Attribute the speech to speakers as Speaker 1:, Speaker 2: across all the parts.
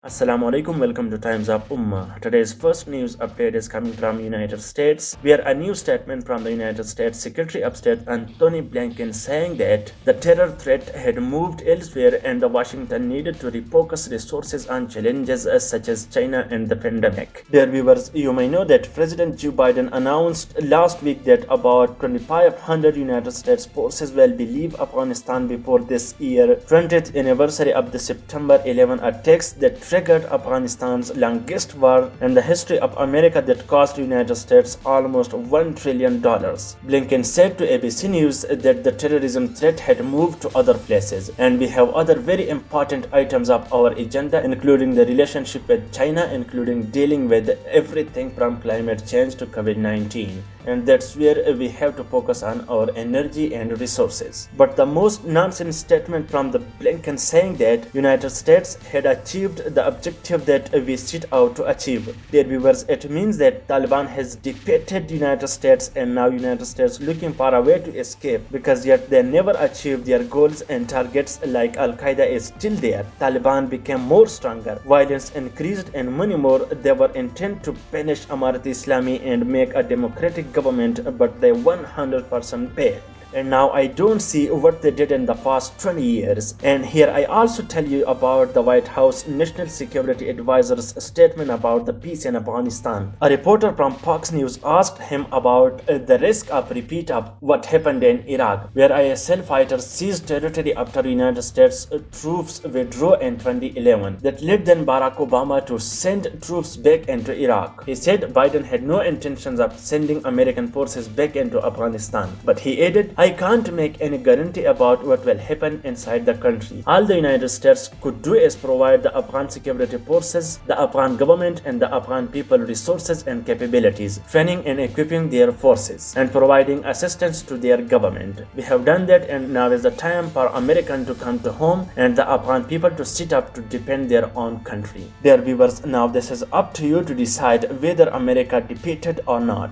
Speaker 1: Assalamu alaikum, welcome to Times of Ummah. Today's first news update is coming from United States, where a new statement from the United States Secretary of State Antony Blinken saying that the terror threat had moved elsewhere and the Washington needed to refocus resources on challenges such as China and the pandemic. Dear viewers, you may know that President Joe Biden announced last week that about 2,500 United States forces will leave Afghanistan before this year 20th anniversary of the September 11 attacks that triggered Afghanistan's longest war in the history of America that cost the United States almost $1 trillion. Blinken said to ABC News that the terrorism threat had moved to other places, and we have other very important items of our agenda, including the relationship with China, including dealing with everything from climate change to COVID-19. And that's where we have to focus on our energy and resources. But the most nonsense statement from the Blinken saying that United States had achieved the objective that we set out to achieve. Dear viewers, it means that Taliban has defeated United States and now United States looking for a way to escape, because yet they never achieved their goals and targets. Like Al-Qaeda is still there. Taliban became more stronger, violence increased, and many more. They were intent to banish Amarat Islami and make a democratic government, but they 100% failed. And now I don't see what they did in the past 20 years. And here I also tell you about the White House National Security Advisor's statement about the peace in Afghanistan. A reporter from Fox News asked him about the risk of repeat of what happened in Iraq, where ISIL fighters seized territory after United States troops withdrew in 2011. That led then Barack Obama to send troops back into Iraq. He said Biden had no intentions of sending American forces back into Afghanistan, but he added, "I can't make any guarantee about what will happen inside the country. All the United States could do is provide the Afghan security forces, the Afghan government, and the Afghan people resources and capabilities, training and equipping their forces, and providing assistance to their government. We have done that, and now is the time for Americans to come to home and the Afghan people to sit up to defend their own country." Dear viewers, now this is up to you to decide whether America defeated or not.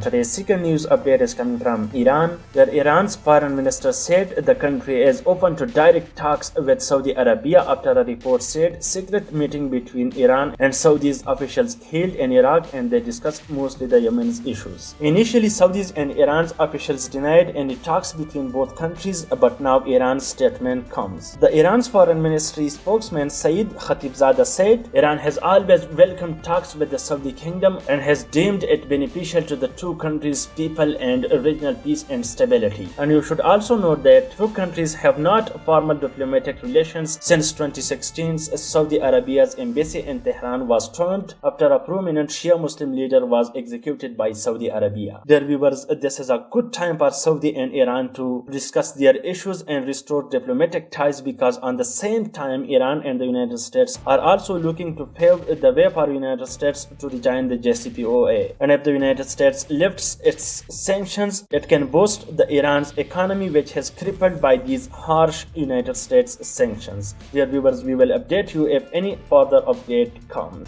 Speaker 1: Today's second news update is coming from Iran, where Iran's foreign minister said the country is open to direct talks with Saudi Arabia after a report said secret meeting between Iran and Saudi's officials held in Iraq, and they discussed mostly the Yemen's issues. Initially, Saudi's and Iran's officials denied any talks between both countries, but now Iran's statement comes. The Iran's foreign ministry spokesman Saeed Khatibzadeh said Iran has always welcomed talks with the Saudi kingdom and has deemed it beneficial to the two countries' people and regional peace and stability. And you should also note that two countries have not formal diplomatic relations since 2016. Saudi Arabia's embassy in Tehran was stormed after a prominent Shia Muslim leader was executed by Saudi Arabia. Dear viewers, this is a good time for Saudi and Iran to discuss their issues and restore diplomatic ties, because on the same time Iran and the United States are also looking to pave the way for United States to rejoin the JCPOA. And if the United States lifts its sanctions, it can boost the Iran's economy, which is crippled by these harsh United States sanctions. Dear viewers, we will update you if any further update comes.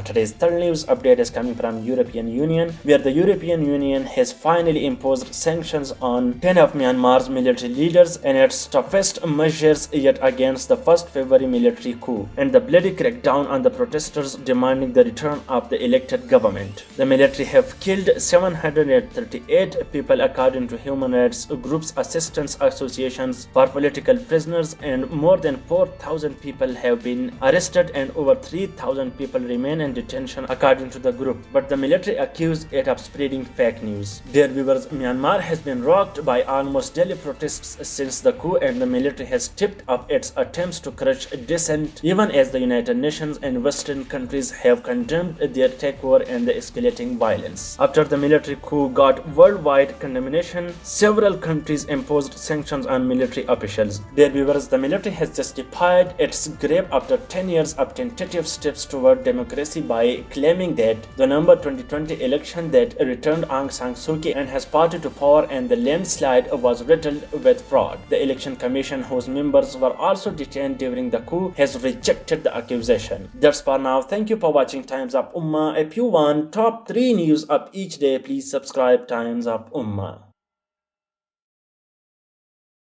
Speaker 1: Today's third news update is coming from European Union, where the European Union has finally imposed sanctions on 10 of Myanmar's military leaders in its toughest measures yet against the 1st February military coup and the bloody crackdown on the protesters demanding the return of the elected government. The military have killed 738 people according to human rights groups, assistance associations for political prisoners, and more than 4,000 people have been arrested and over 3,000 people remain in detention according to the group, but the military accused it of spreading fake news. Dear viewers, Myanmar has been rocked by almost daily protests since the coup, and the military has stepped up its attempts to crush dissent, even as the United Nations and Western countries have condemned their takeover and the escalating violence. After the military coup got worldwide condemnation, several countries imposed sanctions on military officials. Dear viewers, the military has justified its grip after 10 years of tentative steps toward democracy by claiming that the November 2020 election that returned Aung San Suu Kyi and his party to power and the landslide was riddled with fraud. The Election Commission, whose members were also detained during the coup, has rejected the accusation. That's for now. Thank you for watching Times of Ummah. If you want top 3 news of each day, please subscribe Times of Ummah.